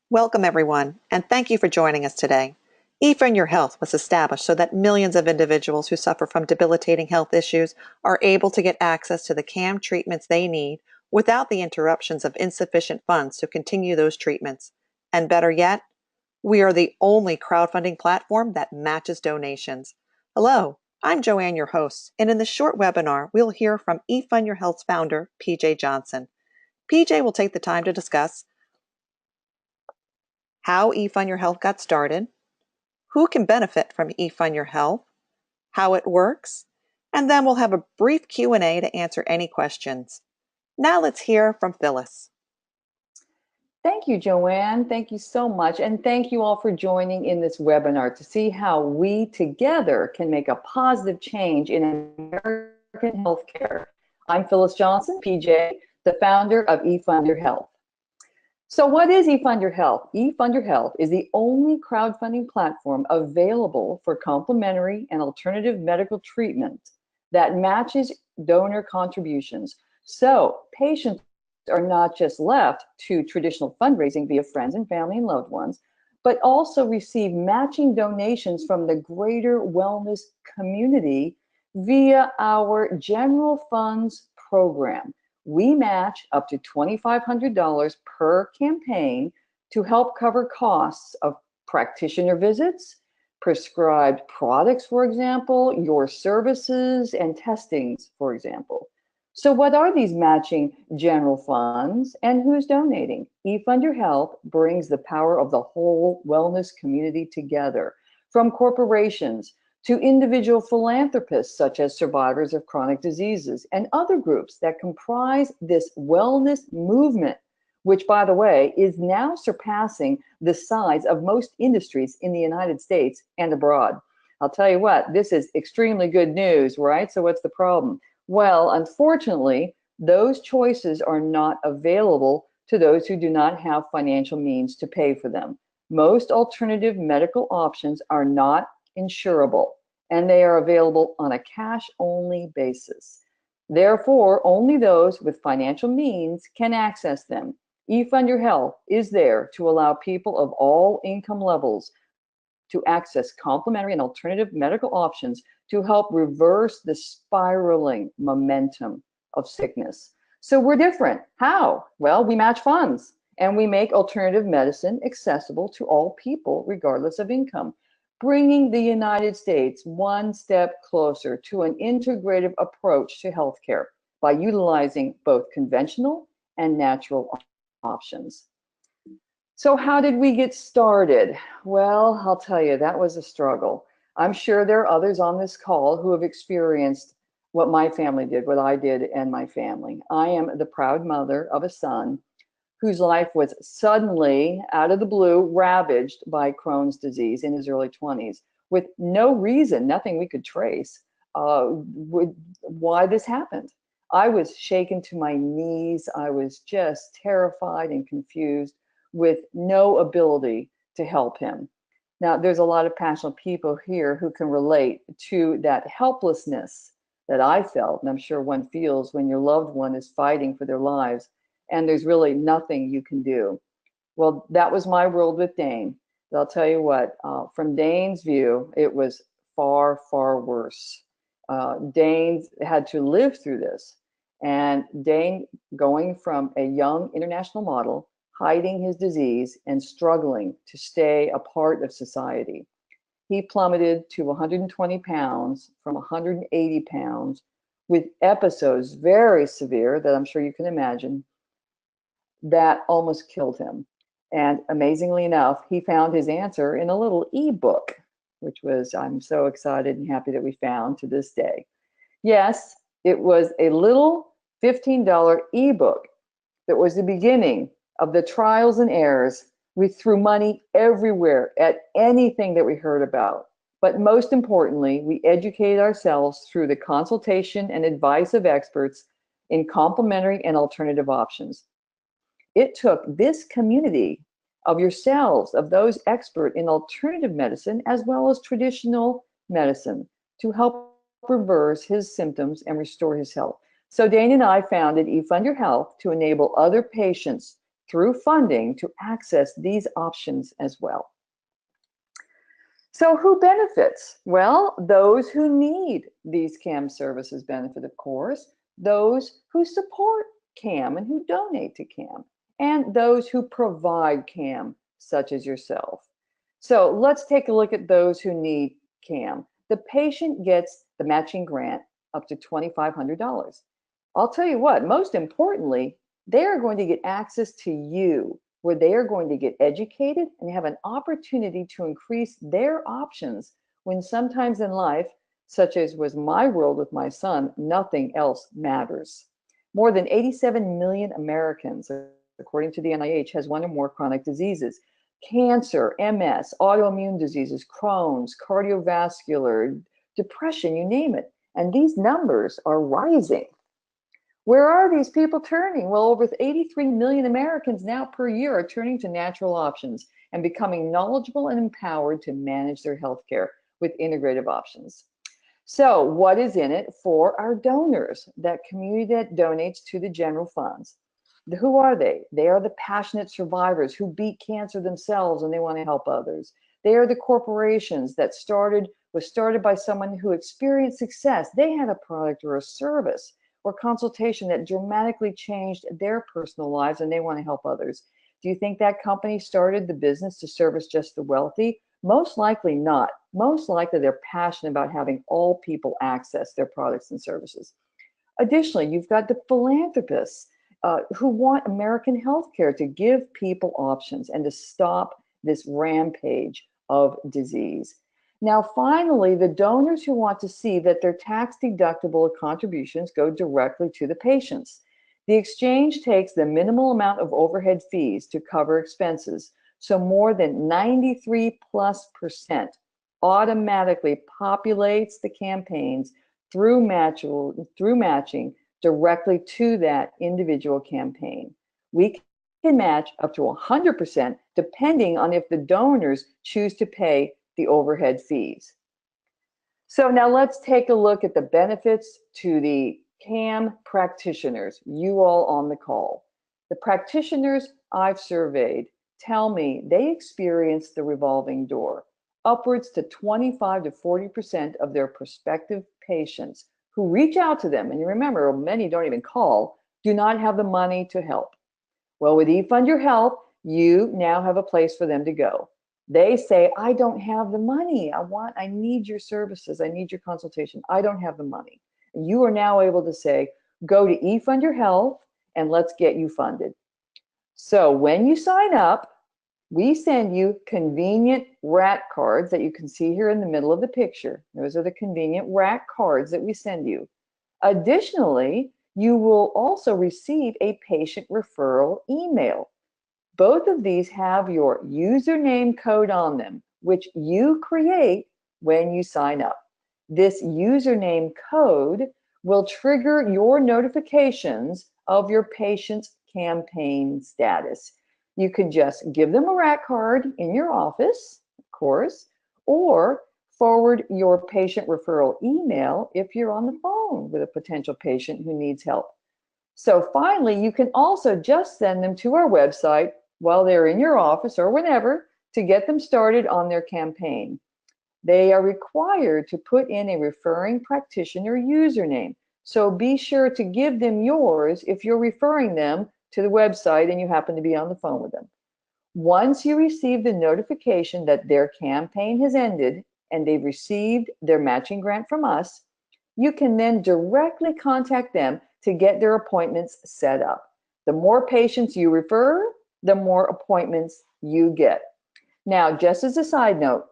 Welcome, everyone, and thank you for joining us today. eFundYourHealth was established so that millions of individuals who suffer from debilitating health issues are able to get access to the CAM treatments they need without the interruptions of insufficient funds to continue those treatments. And better yet, we are the only crowdfunding platform that matches donations. Hello, I'm Joanne, your host, and in this short webinar, we'll hear from eFundYourHealth's founder, PJ Johnson. PJ will take the time to discuss how eFundYourHealth got started, who can benefit from eFundYourHealth, how it works, and then we'll have a brief Q&A to answer any questions. Now let's hear from Phyllis. Thank you, Joanne. Thank you so much. And thank you all for joining in this webinar to see how we together can make a positive change in American healthcare. I'm Phyllis Johnson, PJ, the founder of eFundYourHealth. So what is eFundYourHealth? eFundYourHealth is the only crowdfunding platform available for complementary and alternative medical treatment that matches donor contributions. So patients are not just left to traditional fundraising via friends and family and loved ones, but also receive matching donations from the greater wellness community via our general funds program. We match up to $2,500 per campaign to help cover costs of practitioner visits, prescribed products, for example, your services and testings, for example. So what are these matching general funds and who's donating? eFundYourHealth brings the power of the whole wellness community together, from corporations to individual philanthropists such as survivors of chronic diseases and other groups that comprise this wellness movement, which, by the way, is now surpassing the size of most industries in the United States and abroad. I'll tell you what, this is extremely good news, right? So what's the problem? Well, unfortunately, those choices are not available to those who do not have financial means to pay for them. Most alternative medical options are not insurable, and they are available on a cash-only basis. Therefore, only those with financial means can access them. eFundYourHealth is there to allow people of all income levels to access complementary and alternative medical options to help reverse the spiraling momentum of sickness. So we're different. How? Well, we match funds and we make alternative medicine accessible to all people regardless of income, bringing the United States one step closer to an integrative approach to healthcare by utilizing both conventional and natural options. So how did we get started? Well, I'll tell you, that was a struggle. I'm sure there are others on this call who have experienced what my family did, what I did and my family. I am the proud mother of a son whose life was suddenly, out of the blue, ravaged by Crohn's disease in his early 20s with no reason, nothing we could trace why this happened. I was shaken to my knees. I was just terrified and confused with no ability to help him. Now, there's a lot of passionate people here who can relate to that helplessness that I felt, and I'm sure one feels when your loved one is fighting for their lives and there's really nothing you can do. Well, that was my world with Dane. But I'll tell you what, from Dane's view, it was far, far worse. Dane had to live through this. And Dane, going from a young international model, hiding his disease and struggling to stay a part of society, he plummeted to 120 pounds from 180 pounds with episodes very severe that I'm sure you can imagine that almost killed him. And amazingly enough, he found his answer in a little ebook, which was, I'm so excited and happy that we found to this day. Yes, it was a little $15 ebook that was the beginning of the trials and errors. We threw money everywhere at anything that we heard about. But most importantly, we educated ourselves through the consultation and advice of experts in complementary and alternative options. It took this community of yourselves, of those expert in alternative medicine, as well as traditional medicine, to help reverse his symptoms and restore his health. So Dane and I founded eFundYourHealth to enable other patients through funding to access these options as well. So who benefits? Well, those who need these CAM services benefit, of course, those who support CAM and who donate to CAM, and those who provide CAM, such as yourself. So let's take a look at those who need CAM. The patient gets the matching grant up to $2,500. I'll tell you what, most importantly, they are going to get access to you, where they are going to get educated and have an opportunity to increase their options when sometimes in life, such as was my world with my son, nothing else matters. More than 87 million Americans, according to the NIH, has one or more chronic diseases. Cancer, MS, autoimmune diseases, Crohn's, cardiovascular, depression, you name it. And these numbers are rising. Where are these people turning? Well, over 83 million Americans now per year are turning to natural options and becoming knowledgeable and empowered to manage their healthcare with integrative options. So what is in it for our donors, that community that donates to the general funds? Who are they? They are the passionate survivors who beat cancer themselves and they want to help others. They are the corporations that was started by someone who experienced success. They had a product or a service or consultation that dramatically changed their personal lives and they want to help others. Do you think that company started the business to service just the wealthy? Most likely not. Most likely they're passionate about having all people access their products and services. Additionally, you've got the philanthropists who want American healthcare to give people options and to stop this rampage of disease. Now, finally, the donors who want to see that their tax-deductible contributions go directly to the patients. The exchange takes the minimal amount of overhead fees to cover expenses, so more than 93+% automatically populates the campaigns through matching directly to that individual campaign. We can match up to 100% depending on if the donors choose to pay the overhead fees. So now let's take a look at the benefits to the CAM practitioners, you all on the call. The practitioners I've surveyed tell me they experience the revolving door. Upwards to 25 to 40% of their prospective patients who reach out to them, and you remember, many don't even call, do not have the money to help. Well, with eFundYourHealth, you now have a place for them to go. They say, I don't have the money. I need your services. I need your consultation. I don't have the money. And you are now able to say, go to eFundYourHealth and let's get you funded. So when you sign up, we send you convenient RAT cards that you can see here in the middle of the picture. Those are the convenient RAT cards that we send you. Additionally, you will also receive a patient referral email. Both of these have your username code on them, which you create when you sign up. This username code will trigger your notifications of your patient's campaign status. You can just give them a RAT card in your office, of course, or forward your patient referral email if you're on the phone with a potential patient who needs help. So finally, you can also just send them to our website while they're in your office or whenever to get them started on their campaign. They are required to put in a referring practitioner username. So be sure to give them yours if you're referring them to the website and you happen to be on the phone with them. Once you receive the notification that their campaign has ended and they've received their matching grant from us, you can then directly contact them to get their appointments set up. The more patients you refer, the more appointments you get. Now, just as a side note,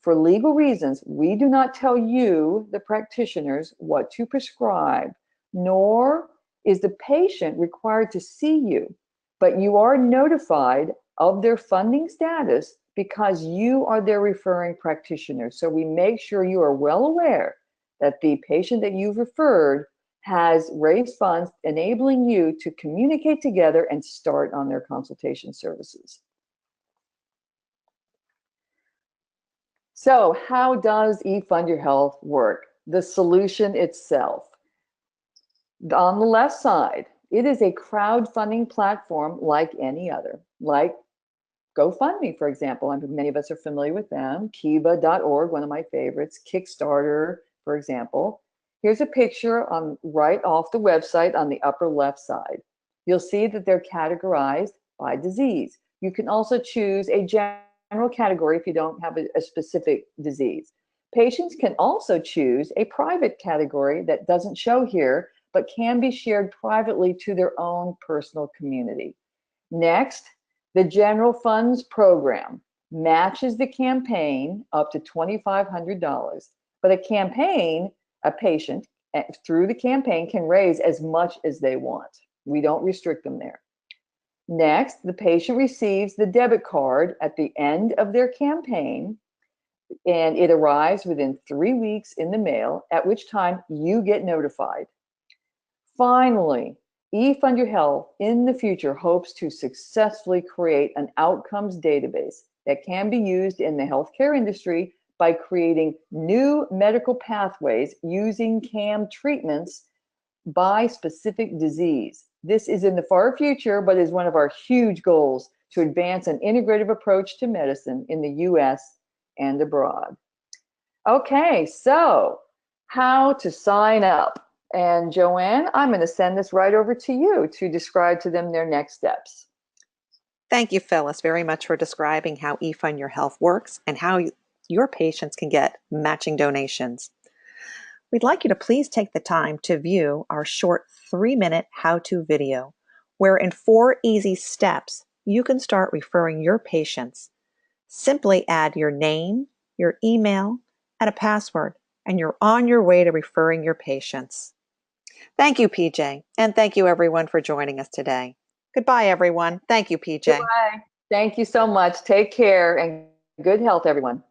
for legal reasons, we do not tell you, the practitioners, what to prescribe, nor is the patient required to see you, but you are notified of their funding status because you are their referring practitioner. So we make sure you are well aware that the patient that you've referred has raised funds, enabling you to communicate together and start on their consultation services. So how does eFundYourHealth work? The solution itself. On the left side It is a crowdfunding platform like any other, like GoFundMe, for example. Many of us are familiar with them. Kiva.org, one of my favorites. Kickstarter, for example. Here's a picture on right off the website on the upper left side. You'll see that they're categorized by disease. You can also choose a general category if you don't have a specific disease. Patients can also choose a private category that doesn't show here, but can be shared privately to their own personal community. Next, the General Funds Program matches the campaign up to $2,500, but a patient through the campaign can raise as much as they want. We don't restrict them there. Next, the patient receives the debit card at the end of their campaign, and it arrives within 3 weeks in the mail, at which time you get notified. Finally, eFundYouHealth in the future hopes to successfully create an outcomes database that can be used in the healthcare industry by creating new medical pathways using CAM treatments by specific disease. This is in the far future, but is one of our huge goals to advance an integrative approach to medicine in the US and abroad. Okay, so how to sign up. And Joanne, I'm going to send this right over to you to describe to them their next steps. Thank you, Phyllis, very much for describing how eFundYourHealth works and how your patients can get matching donations. We'd like you to please take the time to view our short 3-minute how-to video, where in 4 easy steps, you can start referring your patients. Simply add your name, your email, and a password, and you're on your way to referring your patients. Thank you, PJ, and thank you everyone for joining us today. Goodbye, everyone. Thank you, PJ. Goodbye. Thank you so much. Take care and good health, everyone.